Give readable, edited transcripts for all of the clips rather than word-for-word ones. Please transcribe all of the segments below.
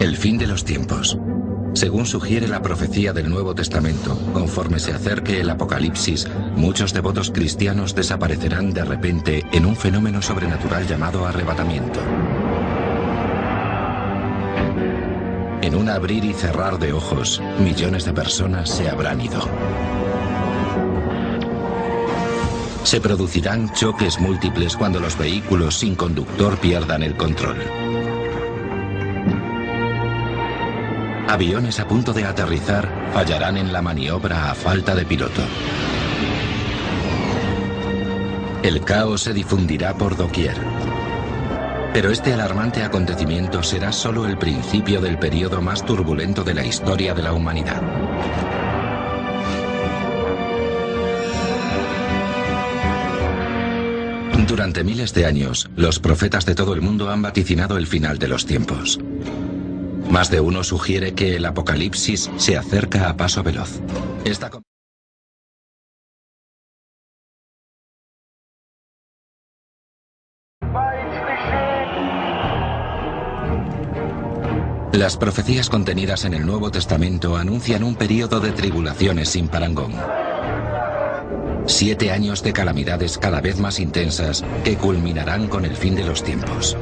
El fin de los tiempos. Según sugiere la profecía del Nuevo Testamento, conforme se acerque el Apocalipsis, muchos devotos cristianos desaparecerán de repente en un fenómeno sobrenatural llamado arrebatamiento. En un abrir y cerrar de ojos, millones de personas se habrán ido. Se producirán choques múltiples cuando los vehículos sin conductor pierdan el control. Aviones a punto de aterrizar fallarán en la maniobra a falta de piloto. El caos se difundirá por doquier. Pero este alarmante acontecimiento será solo el principio del periodo más turbulento de la historia de la humanidad. Durante miles de años, los profetas de todo el mundo han vaticinado el final de los tiempos. Más de uno sugiere que el Apocalipsis se acerca a paso veloz. Las profecías contenidas en el Nuevo Testamento anuncian un período de tribulaciones sin parangón. 7 años de calamidades cada vez más intensas que culminarán con el fin de los tiempos.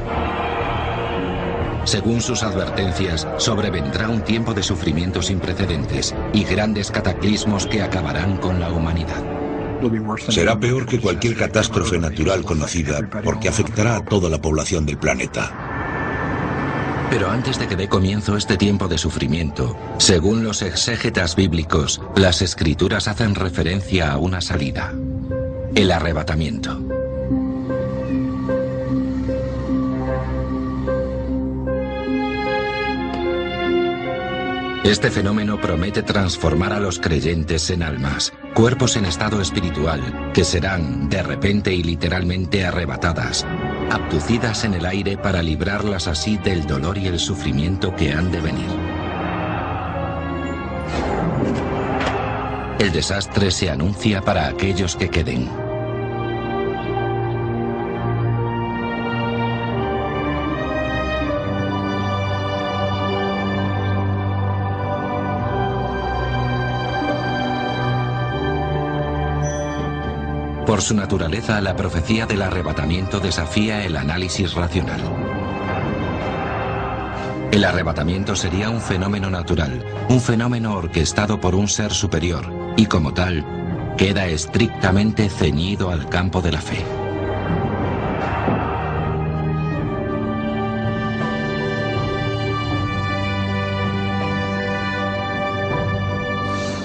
Según sus advertencias, sobrevendrá un tiempo de sufrimiento sin precedentes y grandes cataclismos que acabarán con la humanidad. Será peor que cualquier catástrofe natural conocida, porque afectará a toda la población del planeta. Pero antes de que dé comienzo este tiempo de sufrimiento, según los exégetas bíblicos, las escrituras hacen referencia a una salida: el arrebatamiento. Este fenómeno promete transformar a los creyentes en almas, cuerpos en estado espiritual, que serán, de repente y literalmente arrebatadas, abducidas en el aire para librarlas así del dolor y el sufrimiento que han de venir. El desastre se anuncia para aquellos que queden. Por su naturaleza, la profecía del arrebatamiento desafía el análisis racional. El arrebatamiento sería un fenómeno natural, un fenómeno orquestado por un ser superior, y como tal, queda estrictamente ceñido al campo de la fe.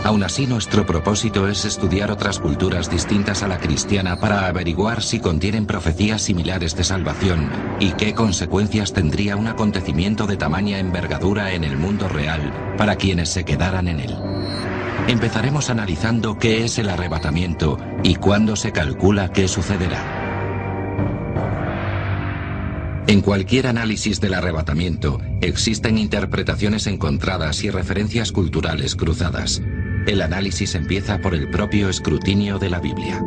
Aún así, nuestro propósito es estudiar otras culturas distintas a la cristiana para averiguar si contienen profecías similares de salvación y qué consecuencias tendría un acontecimiento de tamaña envergadura en el mundo real para quienes se quedaran en él. Empezaremos analizando qué es el arrebatamiento y cuándo se calcula que sucederá. En cualquier análisis del arrebatamiento, existen interpretaciones encontradas y referencias culturales cruzadas. El análisis empieza por el propio escrutinio de la Biblia.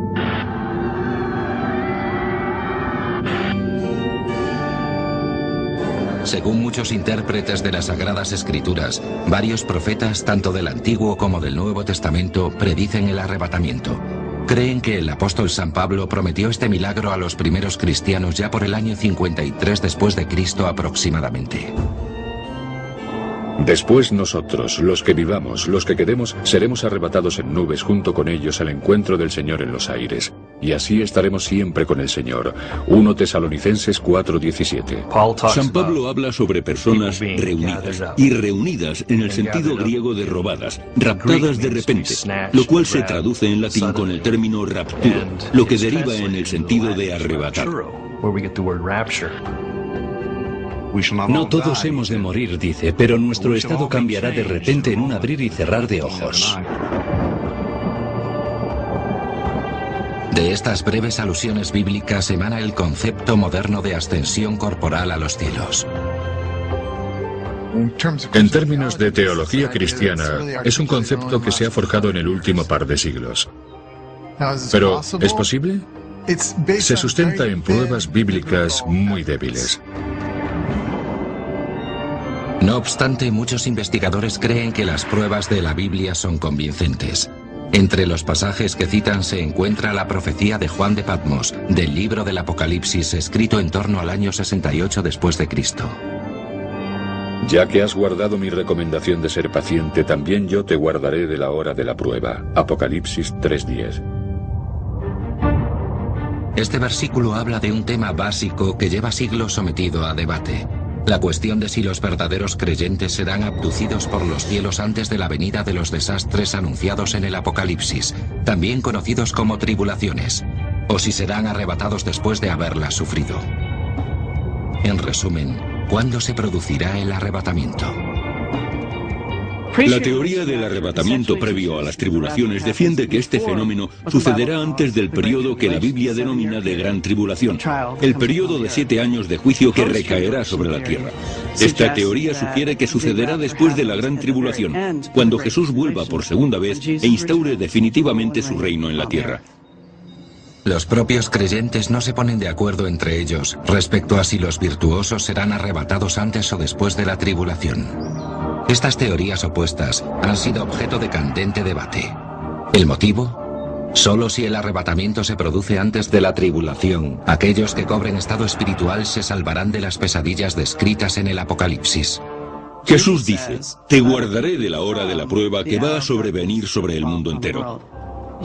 Según muchos intérpretes de las Sagradas Escrituras, varios profetas, tanto del Antiguo como del Nuevo Testamento, predicen el arrebatamiento. Creen que el apóstol San Pablo prometió este milagro a los primeros cristianos ya por el año 53 después de Cristo aproximadamente. Después nosotros, los que vivamos, los que quedemos, seremos arrebatados en nubes junto con ellos al encuentro del Señor en los aires. Y así estaremos siempre con el Señor. 1 Tesalonicenses 4:17. San Pablo habla sobre personas reunidas, y reunidas en el sentido griego de robadas, raptadas de repente, lo cual se traduce en latín con el término rapturo, lo que deriva en el sentido de arrebatar. No todos hemos de morir, dice, pero nuestro estado cambiará de repente en un abrir y cerrar de ojos. De estas breves alusiones bíblicas emana el concepto moderno de ascensión corporal a los cielos. En términos de teología cristiana, es un concepto que se ha forjado en el último par de siglos. Pero, ¿es posible? Se sustenta en pruebas bíblicas muy débiles. No obstante, muchos investigadores creen que las pruebas de la Biblia son convincentes. Entre los pasajes que citan se encuentra la profecía de Juan de Patmos, del libro del Apocalipsis, escrito en torno al año 68 después de Cristo. Ya que has guardado mi recomendación de ser paciente, también yo te guardaré de la hora de la prueba. Apocalipsis 3:10. Este versículo habla de un tema básico que lleva siglos sometido a debate. La cuestión de si los verdaderos creyentes serán abducidos por los cielos antes de la venida de los desastres anunciados en el Apocalipsis, también conocidos como tribulaciones, o si serán arrebatados después de haberlas sufrido. En resumen, ¿cuándo se producirá el arrebatamiento? La teoría del arrebatamiento previo a las tribulaciones defiende que este fenómeno sucederá antes del periodo que la Biblia denomina de gran tribulación, el periodo de 7 años de juicio que recaerá sobre la tierra. Esta teoría sugiere que sucederá después de la gran tribulación, cuando Jesús vuelva por segunda vez e instaure definitivamente su reino en la tierra. Los propios creyentes no se ponen de acuerdo entre ellos respecto a si los virtuosos serán arrebatados antes o después de la tribulación. Estas teorías opuestas han sido objeto de candente debate. ¿El motivo? Solo si el arrebatamiento se produce antes de la tribulación, aquellos que cobren estado espiritual se salvarán de las pesadillas descritas en el Apocalipsis. Jesús dice: te guardaré de la hora de la prueba que va a sobrevenir sobre el mundo entero.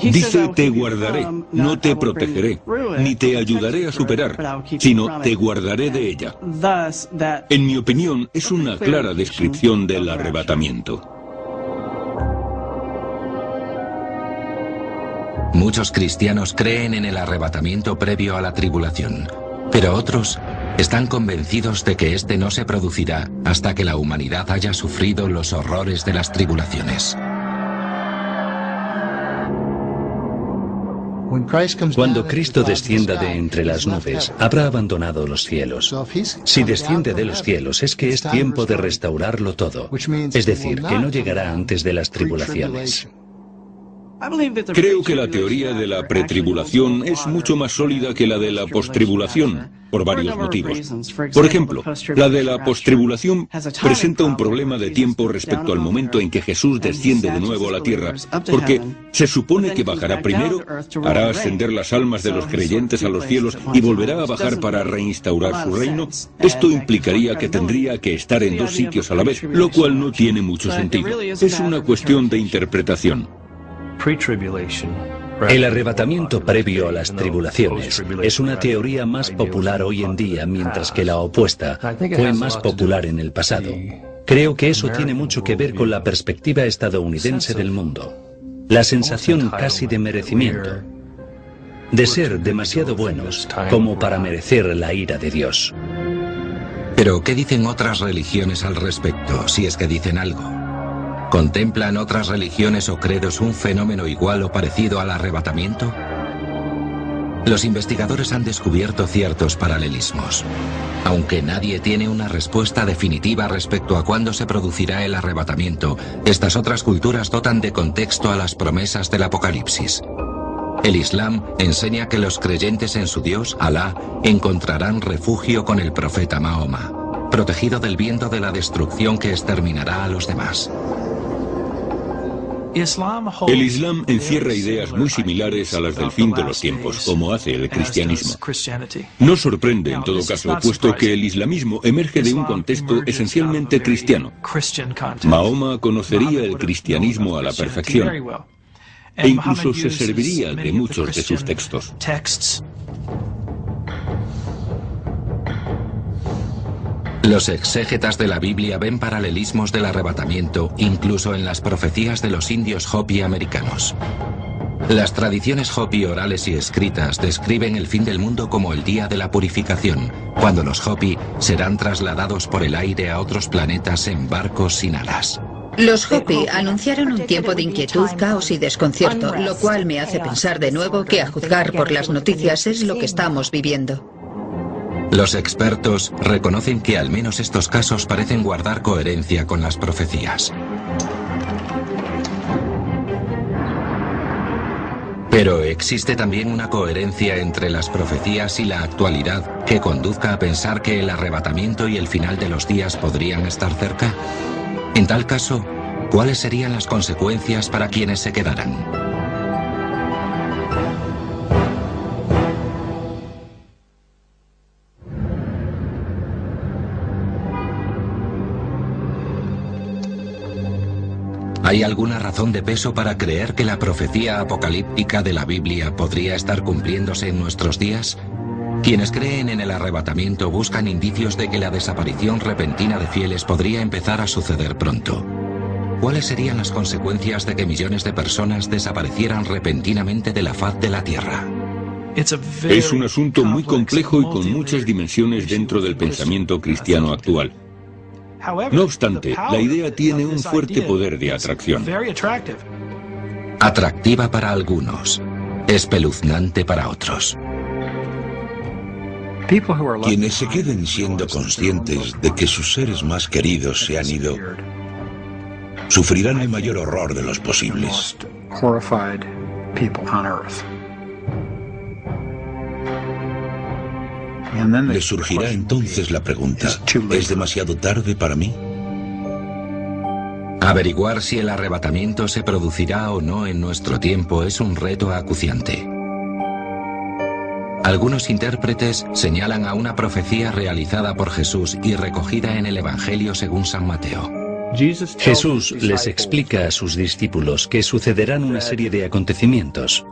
Dice: te guardaré, no te protegeré, ni te ayudaré a superar, sino te guardaré de ella. En mi opinión, es una clara descripción del arrebatamiento. Muchos cristianos creen en el arrebatamiento previo a la tribulación, pero otros están convencidos de que este no se producirá hasta que la humanidad haya sufrido los horrores de las tribulaciones. Cuando Cristo descienda de entre las nubes, habrá abandonado los cielos. Si desciende de los cielos, es que es tiempo de restaurarlo todo. Es decir, que no llegará antes de las tribulaciones. Creo que la teoría de la pretribulación es mucho más sólida que la de la postribulación, por varios motivos. Por ejemplo, la de la postribulación presenta un problema de tiempo respecto al momento en que Jesús desciende de nuevo a la tierra, porque se supone que bajará primero, hará ascender las almas de los creyentes a los cielos y volverá a bajar para reinstaurar su reino. Esto implicaría que tendría que estar en 2 sitios a la vez, lo cual no tiene mucho sentido. Es una cuestión de interpretación. El arrebatamiento previo a las tribulaciones es una teoría más popular hoy en día, mientras que la opuesta fue más popular en el pasado. Creo que eso tiene mucho que ver con la perspectiva estadounidense del mundo. La sensación casi de merecimiento, de ser demasiado buenos como para merecer la ira de Dios. Pero, ¿qué dicen otras religiones al respecto, si es que dicen algo? ¿Contemplan otras religiones o credos un fenómeno igual o parecido al arrebatamiento? Los investigadores han descubierto ciertos paralelismos. Aunque nadie tiene una respuesta definitiva respecto a cuándo se producirá el arrebatamiento, estas otras culturas dotan de contexto a las promesas del Apocalipsis. El Islam enseña que los creyentes en su Dios, Alá, encontrarán refugio con el profeta Mahoma, protegido del viento de la destrucción que exterminará a los demás. El Islam encierra ideas muy similares a las del fin de los tiempos, como hace el cristianismo. No sorprende, en todo caso, puesto que el islamismo emerge de un contexto esencialmente cristiano. Mahoma conocería el cristianismo a la perfección, e incluso se serviría de muchos de sus textos. Los exégetas de la Biblia ven paralelismos del arrebatamiento incluso en las profecías de los indios Hopi americanos. Las tradiciones Hopi orales y escritas describen el fin del mundo como el día de la purificación, cuando los Hopi serán trasladados por el aire a otros planetas en barcos sin alas. Los Hopi anunciaron un tiempo de inquietud, caos y desconcierto, lo cual me hace pensar de nuevo que, a juzgar por las noticias, es lo que estamos viviendo. Los expertos reconocen que al menos estos casos parecen guardar coherencia con las profecías. Pero ¿existe también una coherencia entre las profecías y la actualidad que conduzca a pensar que el arrebatamiento y el final de los días podrían estar cerca? En tal caso, ¿cuáles serían las consecuencias para quienes se quedaran? ¿Hay alguna razón de peso para creer que la profecía apocalíptica de la Biblia podría estar cumpliéndose en nuestros días? Quienes creen en el arrebatamiento buscan indicios de que la desaparición repentina de fieles podría empezar a suceder pronto. ¿Cuáles serían las consecuencias de que millones de personas desaparecieran repentinamente de la faz de la tierra? Es un asunto muy complejo y con muchas dimensiones dentro del pensamiento cristiano actual. No obstante, la idea tiene un fuerte poder de atracción. Atractiva para algunos, espeluznante para otros. Quienes se queden siendo conscientes de que sus seres más queridos se han ido, sufrirán el mayor horror de los posibles. Les surgirá entonces la pregunta, ¿es demasiado tarde para mí? Averiguar si el arrebatamiento se producirá o no en nuestro tiempo es un reto acuciante. Algunos intérpretes señalan a una profecía realizada por Jesús y recogida en el Evangelio según San Mateo. Jesús les explica a sus discípulos que sucederán una serie de acontecimientos.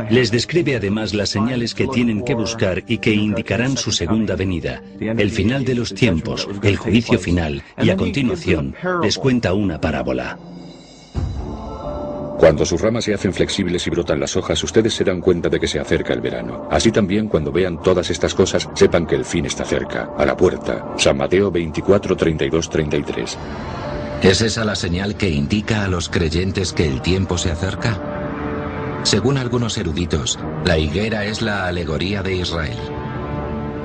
Les describe además las señales que tienen que buscar y que indicarán su segunda venida, el final de los tiempos, el juicio final, y a continuación les cuenta una parábola. Cuando sus ramas se hacen flexibles y brotan las hojas, ustedes se dan cuenta de que se acerca el verano. Así también, cuando vean todas estas cosas, sepan que el fin está cerca, a la puerta. San Mateo 24, 32, 33. ¿Es esa la señal que indica a los creyentes que el tiempo se acerca? Según algunos eruditos, la higuera es la alegoría de Israel.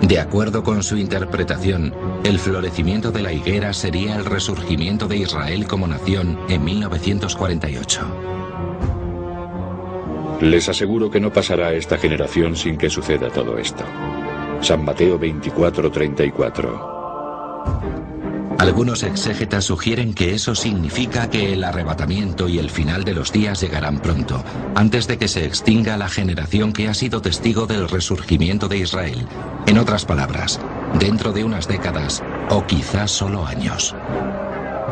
De acuerdo con su interpretación, el florecimiento de la higuera sería el resurgimiento de Israel como nación en 1948. Les aseguro que no pasará esta generación sin que suceda todo esto. San Mateo 24, 34. Algunos exégetas sugieren que eso significa que el arrebatamiento y el final de los días llegarán pronto, antes de que se extinga la generación que ha sido testigo del resurgimiento de Israel. En otras palabras, dentro de unas décadas o quizás solo años.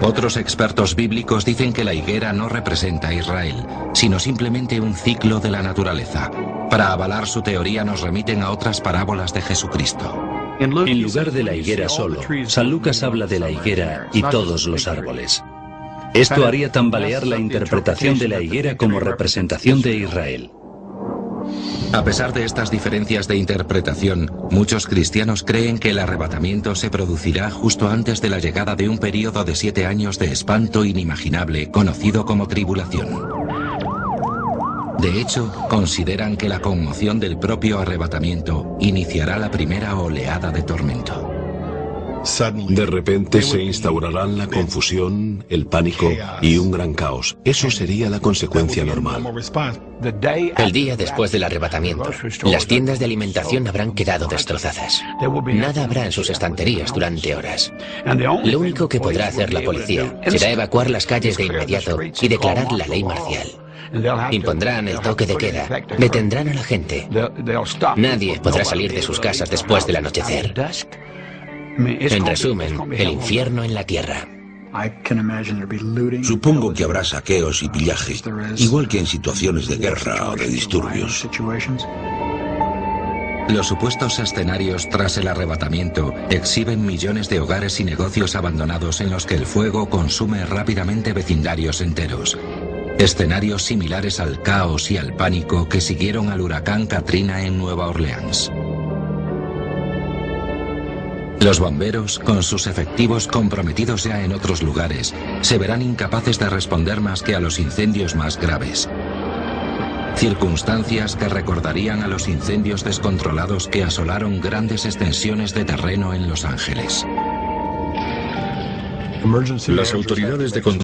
Otros expertos bíblicos dicen que la higuera no representa a Israel, sino simplemente un ciclo de la naturaleza. Para avalar su teoría nos remiten a otras parábolas de Jesucristo. En lugar de la higuera solo, San Lucas habla de la higuera y todos los árboles. Esto haría tambalear la interpretación de la higuera como representación de Israel. A pesar de estas diferencias de interpretación, muchos cristianos creen que el arrebatamiento se producirá justo antes de la llegada de un período de 7 años de espanto inimaginable conocido como tribulación. De hecho, consideran que la conmoción del propio arrebatamiento iniciará la primera oleada de tormento. De repente se instaurarán la confusión, el pánico y un gran caos. Eso sería la consecuencia normal. El día después del arrebatamiento, las tiendas de alimentación habrán quedado destrozadas. Nada habrá en sus estanterías durante horas. Lo único que podrá hacer la policía será evacuar las calles de inmediato y declarar la ley marcial. Impondrán el toque de queda, detendrán a la gente. Nadie podrá salir de sus casas después del anochecer. En resumen, el infierno en la tierra. Supongo que habrá saqueos y pillaje, igual que en situaciones de guerra o de disturbios. Los supuestos escenarios tras el arrebatamiento exhiben millones de hogares y negocios abandonados en los que el fuego consume rápidamente vecindarios enteros. Escenarios similares al caos y al pánico que siguieron al huracán Katrina en Nueva Orleans. Los bomberos, con sus efectivos comprometidos ya en otros lugares, se verán incapaces de responder más que a los incendios más graves. Circunstancias que recordarían a los incendios descontrolados que asolaron grandes extensiones de terreno en Los Ángeles. Las autoridades de control